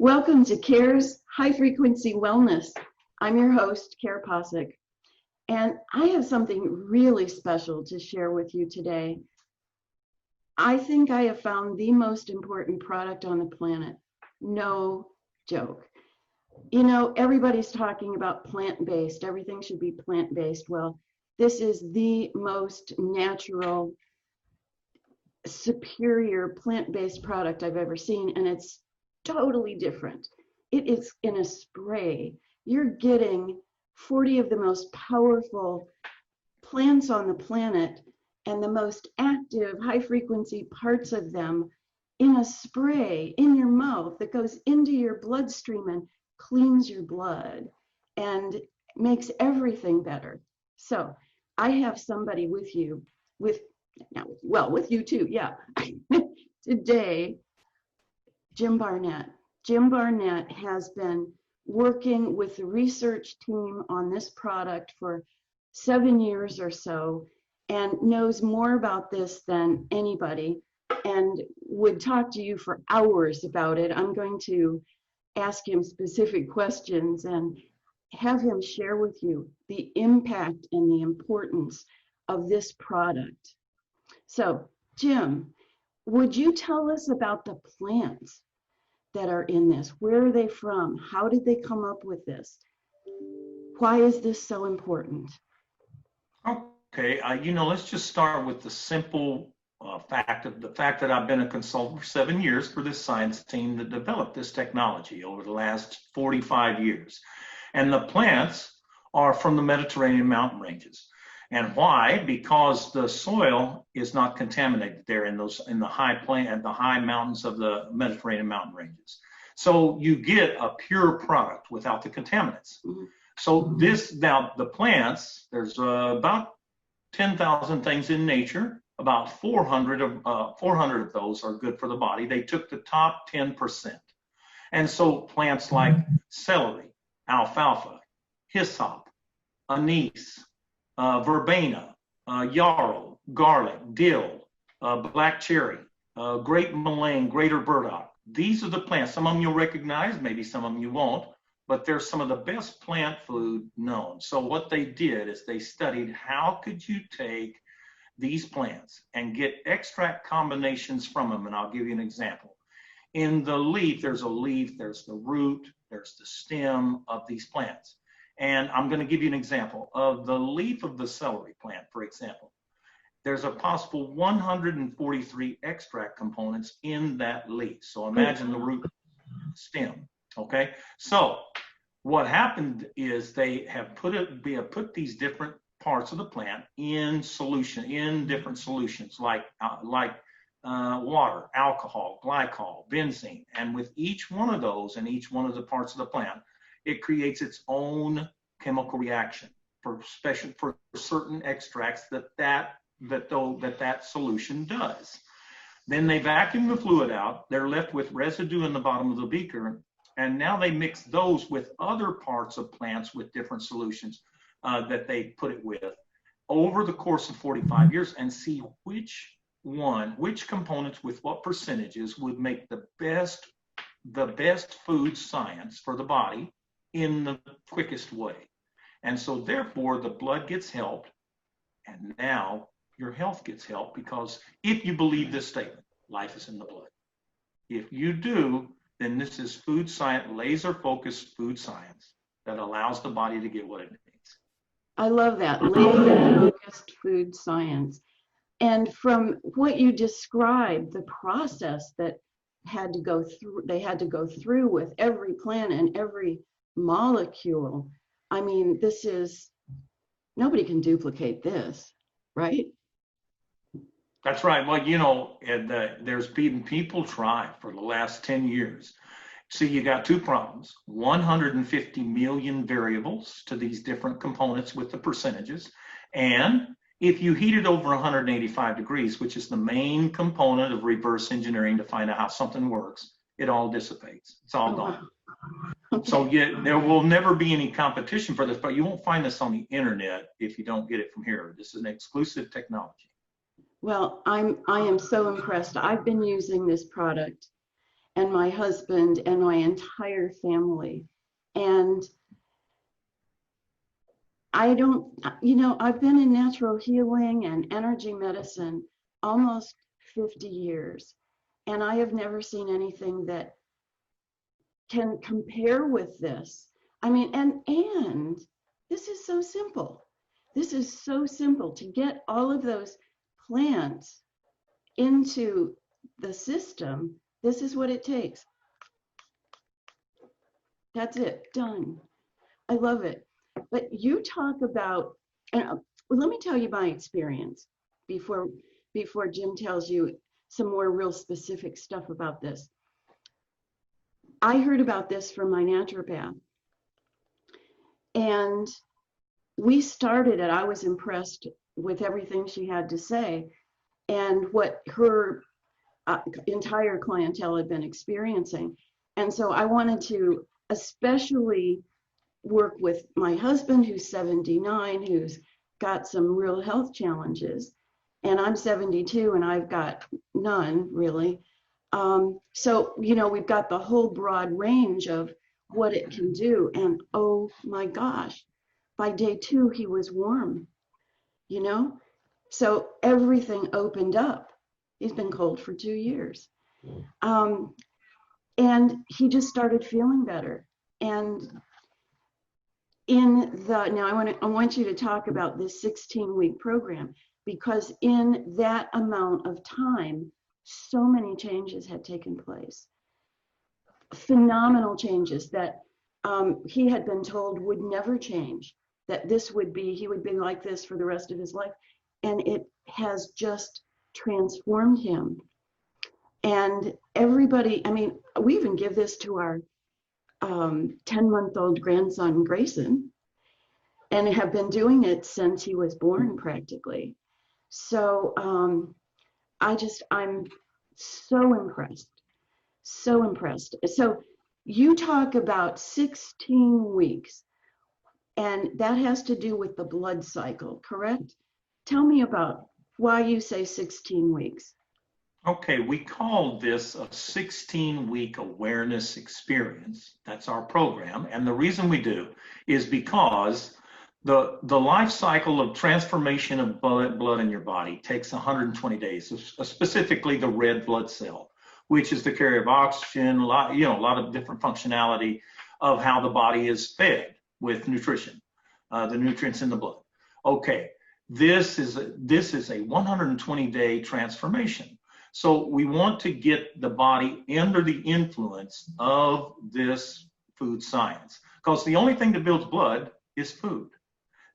Welcome to Kare's High Frequency Wellness. I'm your host, Kare Possick, and I have something really special to share with you today. I think I have found the most important product on the planet. No joke. You know, everybody's talking about plant-based. Everything should be plant-based. Well, this is the most natural, superior plant-based product I've ever seen, and it's totally different. It is in a spray. You're getting 40 of the most powerful plants on the planet and the most active high frequency parts of them in a spray in your mouth that goes into your bloodstream and cleans your blood and makes everything better. So I have somebody with you, with you too, yeah. Today, Jim Barnett. Jim Barnett has been working with the research team on this product for 7 years or so and knows more about this than anybody and would talk to you for hours about it. I'm going to ask him specific questions and have him share with you the impact and the importance of this product. So, Jim, would you tell us about the plants that are in this? Where are they from? How did they come up with this? Why is this so important? Okay, let's just start with the simple fact that I've been a consultant for 7 years for this science team that developed this technology over the last 45 years. And the plants are from the Mediterranean mountain ranges. And why? Because the soil is not contaminated there in the high mountains of the Mediterranean mountain ranges. So you get a pure product without the contaminants. Mm-hmm. So the plants, there's about 10,000 things in nature. About 400 of those are good for the body. They took the top 10%. And so plants like celery, alfalfa, hyssop, anise, verbena, yarrow, garlic, dill, black cherry, great mullein, greater burdock. These are the plants. Some of them you'll recognize, maybe some of them you won't, but they're some of the best plant food known. So what they did is they studied how could you take these plants and get extract combinations from them, and I'll give you an example. In the leaf, there's the root, there's the stem of these plants. And I'm going to give you an example of the leaf of the celery plant, for example. There's a possible 143 extract components in that leaf. So imagine the root stem, okay? So what happened is they have put these different parts of the plant in different solutions like water, alcohol, glycol, benzene. And with each one of those and each one of the parts of the plant, it creates its own chemical reaction for certain extracts that solution does. Then they vacuum the fluid out. They're left with residue in the bottom of the beaker, and now they mix those with other parts of plants with different solutions that they put it with over the course of 45 years and see which components with what percentages would make the best food science for the body in the quickest way. And so therefore the blood gets helped, and now your health gets helped, because if you believe this statement, life is in the blood. If you do, then this is food science, laser focused food science that allows the body to get what it needs. I love that, laser focused food science. And from what you described, the process that they had to go through with every plant and every molecule. I mean, nobody can duplicate this, right? That's right. Well, there's been people try for the last 10 years. So you got two problems: 150 million variables to these different components with the percentages. And if you heat it over 185 degrees, which is the main component of reverse engineering to find out how something works, it all dissipates. It's all gone. Okay. So there will never be any competition for this, but you won't find this on the internet if you don't get it from here. This is an exclusive technology. Well, I am so impressed. I've been using this product and my husband and my entire family. And I don't, I've been in natural healing and energy medicine almost 50 years, and I have never seen anything that can compare with this. I mean, and this is so simple. This is so simple to get all of those plants into the system. This is what it takes. That's it, done. I love it. But you talk about, and let me tell you my experience before Jim tells you some more real specific stuff about this. I heard about this from my naturopath, and we started it. I was impressed with everything she had to say and what her entire clientele had been experiencing. And so I wanted to especially work with my husband, who's 79, who's got some real health challenges. And I'm 72 and I've got none really. So, we've got the whole broad range of what it can do. And oh my gosh, by day 2, he was warm, So everything opened up. He's been cold for 2 years. And he just started feeling better. And now I want you to talk about this 16-week program, because in that amount of time, so many changes had taken place. Phenomenal changes that he had been told would never change, that he would be like this for the rest of his life. And it has just transformed him. And everybody, we even give this to our 10-month-old grandson, Grayson, and have been doing it since he was born practically. So I'm so impressed, so impressed. So you talk about 16 weeks, and that has to do with the blood cycle, correct? Tell me about why you say 16 weeks. Okay, we call this a 16-week awareness experience. That's our program. And the reason we do is because the life cycle of transformation of blood in your body takes 120 days, specifically the red blood cell, which is the carrier of oxygen, a lot of different functionality of how the body is fed with nutrition, the nutrients in the blood. Okay, this is a 120-day transformation. So we want to get the body under the influence of this food science, because the only thing that builds blood is food.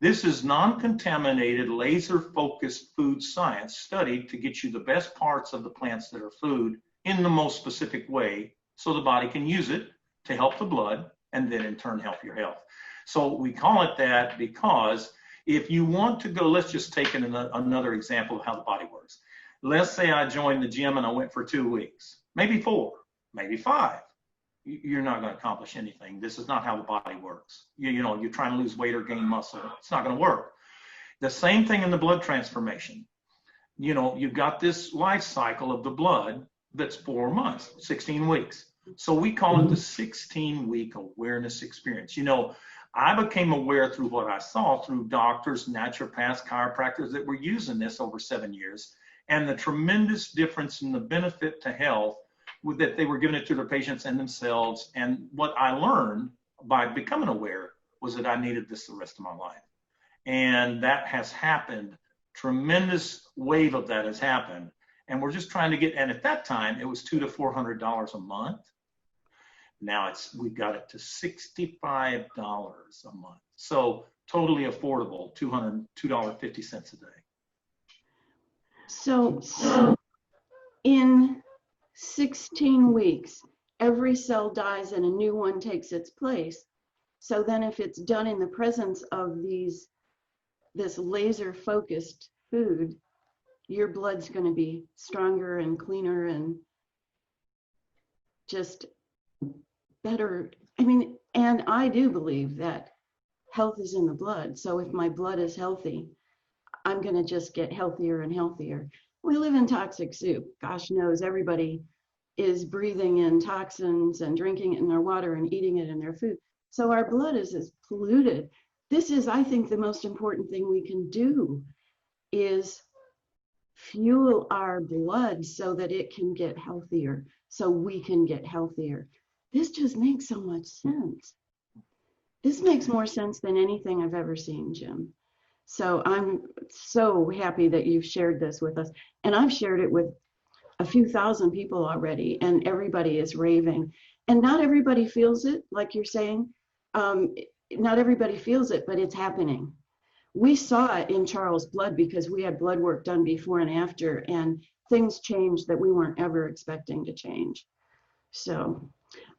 This is non-contaminated, laser-focused food science studied to get you the best parts of the plants that are food in the most specific way, so the body can use it to help the blood and then in turn help your health. So we call it that because if you want to go, let's just take another example of how the body works. Let's say I joined the gym and I went for 2 weeks, maybe 4, maybe 5. You're not going to accomplish anything. This is not how the body works. You're trying to lose weight or gain muscle. It's not going to work. The same thing in the blood transformation. You've got this life cycle of the blood that's 4 months, 16 weeks. So we call it the 16-week awareness experience. I became aware through what I saw through doctors, naturopaths, chiropractors that were using this over 7 years, and the tremendous difference in the benefit to health that they were giving it to their patients and themselves. And what I learned by becoming aware was that I needed this the rest of my life. And that has happened. Tremendous wave of that has happened. And we're just trying to get, and at that time, it was $200 to $400 a month. Now we've got it to $65 a month. So totally affordable, $2.50 a day. So in 16 weeks, every cell dies and a new one takes its place. So then if it's done in the presence of this laser focused food, your blood's going to be stronger and cleaner and just better. And I do believe that health is in the blood. So if my blood is healthy, I'm going to just get healthier and healthier. We live in toxic soup. Gosh knows everybody is breathing in toxins and drinking it in their water and eating it in their food. So our blood is polluted. This is, I think, the most important thing we can do is fuel our blood so that it can get healthier, so we can get healthier. This just makes so much sense. This makes more sense than anything I've ever seen, Jim. So I'm so happy that you've shared this with us. And I've shared it with a few thousand people already, and everybody is raving. And not everybody feels it, like you're saying. Not everybody feels it, but it's happening. We saw it in Charles' blood because we had blood work done before and after, and things changed that we weren't ever expecting to change. So,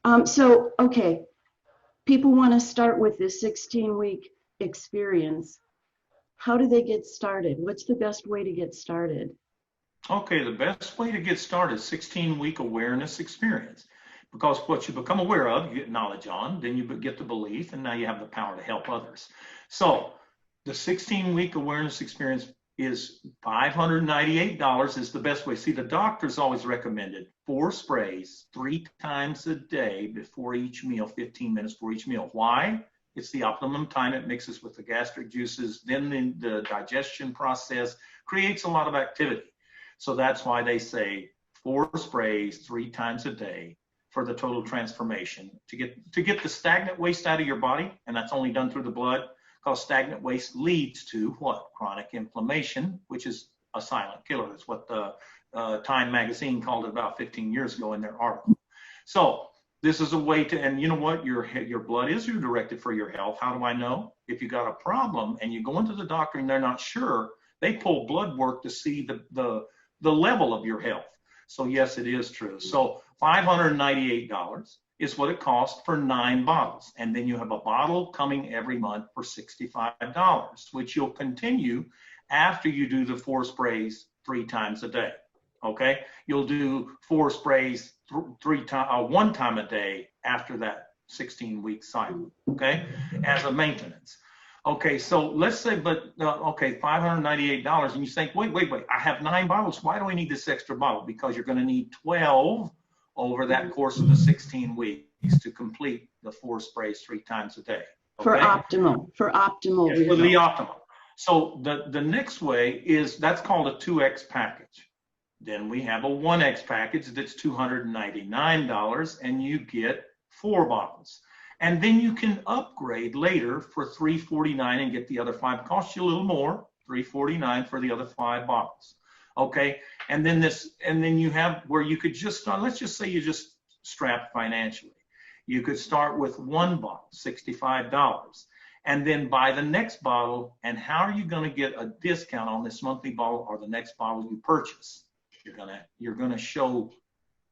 okay, people want to start with this 16-week experience. How do they get started? What's the best way to get started? Okay, the best way to get started is 16-week awareness experience. Because what you become aware of, you get knowledge on, then you get the belief, and now you have the power to help others. So the 16-week awareness experience is $598 is the best way. See, the doctors always recommended 4 sprays 3 times a day before each meal, 15 minutes before each meal. Why? It's the optimum time. It mixes with the gastric juices. Then the digestion process creates a lot of activity. So that's why they say 4 sprays 3 times a day for the total transformation to get the stagnant waste out of your body. And that's only done through the blood, because stagnant waste leads to what? Chronic inflammation, which is a silent killer. That's what the Time magazine called it about 15 years ago in their article. So this is a way to, and you know what? Your blood is directed for your health. How do I know? If you got a problem and you go into the doctor and they're not sure, they pull blood work to see the level of your health. So yes, it is true. So $598 is what it costs for 9 bottles. And then you have a bottle coming every month for $65, which you'll continue after you do the 4 sprays 3 times a day. Okay? You'll do 4 sprays 1 time a day after that 16-week cycle. Okay? As a maintenance. Okay, so let's say, okay, $598, and you think, wait, I have 9 bottles. Why do I need this extra bottle? Because you're going to need 12 over that course of the 16 weeks to complete the 4 sprays 3 times a day. Okay? For optimal. Yes, for the optimal. So the next way is, that's called a 2X package. Then we have a 1X package that's $299, and you get 4 bottles. And then you can upgrade later for $349 and get the other 5. It costs you a little more, $349 for the other 5 bottles. Okay, and then you have where you could just start. Let's just say you just strapped financially. You could start with 1 bottle, $65, and then buy the next bottle. And how are you going to get a discount on this monthly bottle or the next bottle you purchase? You're gonna show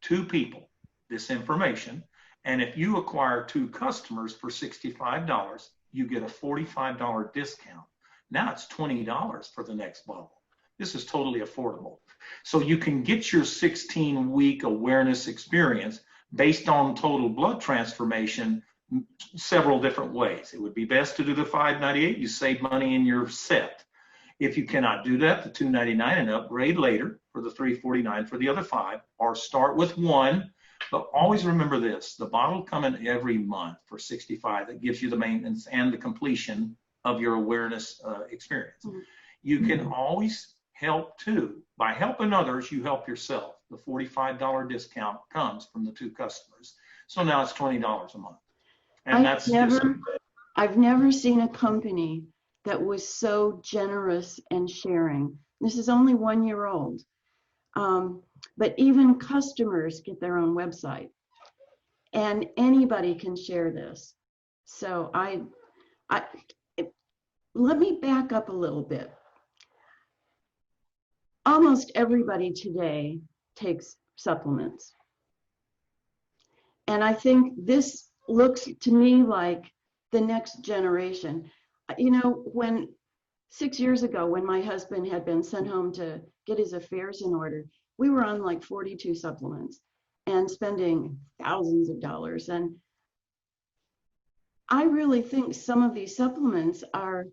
2 people this information. And if you acquire 2 customers for $65, you get a $45 discount. Now it's $20 for the next bottle. This is totally affordable. So you can get your 16-week awareness experience based on total blood transformation several different ways. It would be best to do the $598. You save money in your set. If you cannot do that, the $299 and upgrade later for the $349 for the other 5, or start with 1. But always remember this, the bottle coming every month for $65 that gives you the maintenance and the completion of your awareness experience. Mm-hmm. You can always help too. By helping others, you help yourself. The $45 discount comes from the 2 customers. So now it's $20 a month. And I've never seen a company that was so generous and sharing. This is only 1 year old. But even customers get their own website, and anybody can share this. So let me back up a little bit. Almost everybody today takes supplements. And I think this looks to me like the next generation. You know, when 6 years ago, when my husband had been sent home to get his affairs in order, we were on like 42 supplements and spending thousands of dollars. And I really think some of these supplements are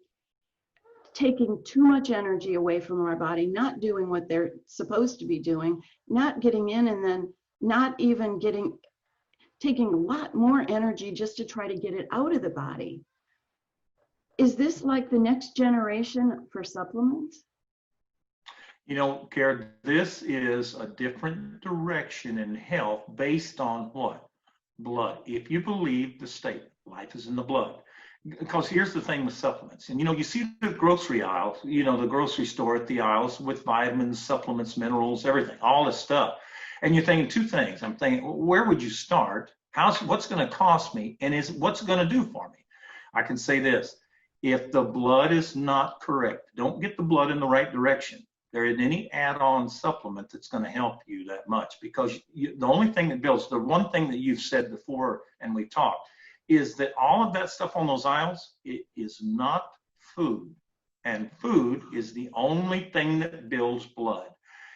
taking too much energy away from our body, not doing what they're supposed to be doing, not getting in and then not even taking a lot more energy just to try to get it out of the body. Is this like the next generation for supplements? You know, Kare, this is a different direction in health based on what? Blood. If you believe the statement, life is in the blood. Because here's the thing with supplements. And, you know, you see the grocery aisle, you know, the grocery store at the aisles with vitamins, supplements, minerals, everything, all this stuff. And you're thinking two things. I'm thinking, well, where would you start? What's going to cost me? And what's it going to do for me? I can say this. If the blood is not correct, don't get the blood in the right direction. There isn't any add-on supplement that's going to help you that much, because the only thing that builds, the one thing that you've said before and we talked, is that all of that stuff on those aisles, it is not food. And food is the only thing that builds blood.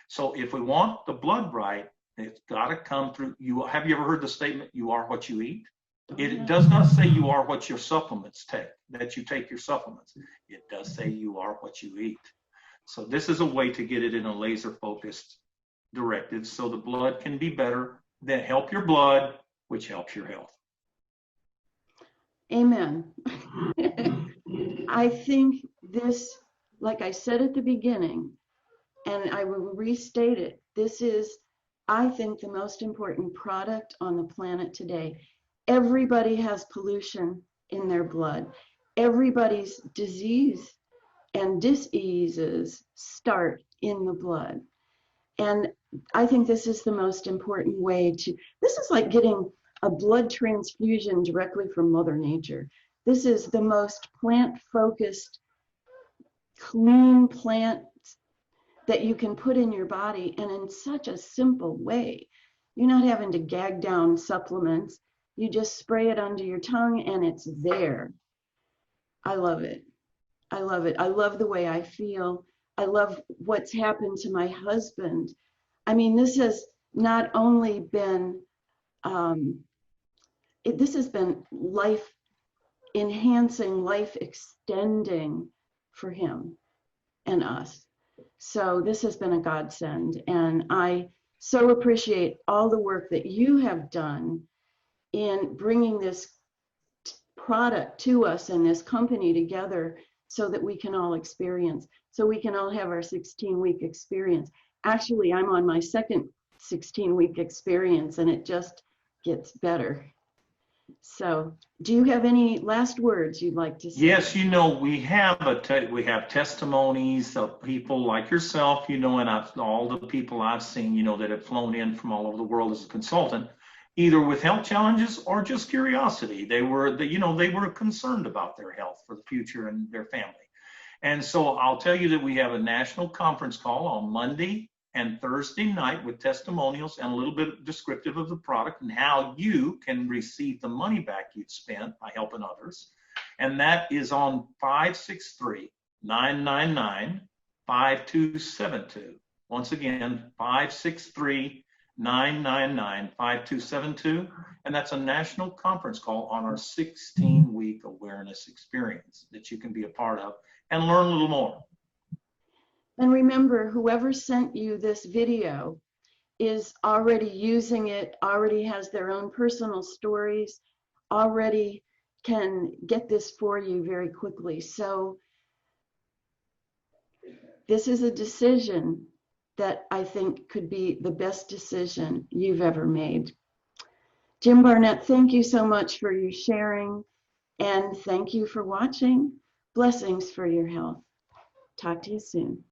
So if we want the blood right, it's got to come through. Have you ever heard the statement, you are what you eat? It does not say you are what your supplements take, that you take your supplements. It does say you are what you eat. So this is a way to get it in a laser focused directive so the blood can be better, then help your blood, which helps your health. Amen. I think this, like I said at the beginning, and I will restate it, this is, I think, the most important product on the planet today. Everybody has pollution in their blood. Everybody's disease and diseases start in the blood. And I think this is the most important way this is like getting a blood transfusion directly from Mother Nature. This is the most plant-focused, clean plant that you can put in your body, and in such a simple way. You're not having to gag down supplements. You just spray it under your tongue and it's there. I love it. I love it. I love the way I feel. I love what's happened to my husband. I mean, this has not only been, this has been life enhancing, life extending for him and us. So this has been a godsend. And I so appreciate all the work that you have done in bringing this product to us and this company together so that we can all experience, so we can all have our 16-week experience. Actually, I'm on my second 16-week experience and it just gets better. So do you have any last words you'd like to say? Yes, you know, we have testimonies of people like yourself, you know, and all the people I've seen, you know, that have flown in from all over the world as a consultant, either with health challenges or just curiosity. They were concerned about their health for the future and their family. And so I'll tell you that we have a national conference call on Monday and Thursday night with testimonials and a little bit descriptive of the product and how you can receive the money back you'd spent by helping others. And that is on 563-999-5272. Once again, 563-999-5272. And that's a national conference call on our 16-week awareness experience that you can be a part of and learn a little more. And remember, whoever sent you this video is already using it, already has their own personal stories, already can get this for you very quickly. So this is a decision that I think could be the best decision you've ever made. Jim Barnett, thank you so much for your sharing, and thank you for watching. Blessings for your health. Talk to you soon.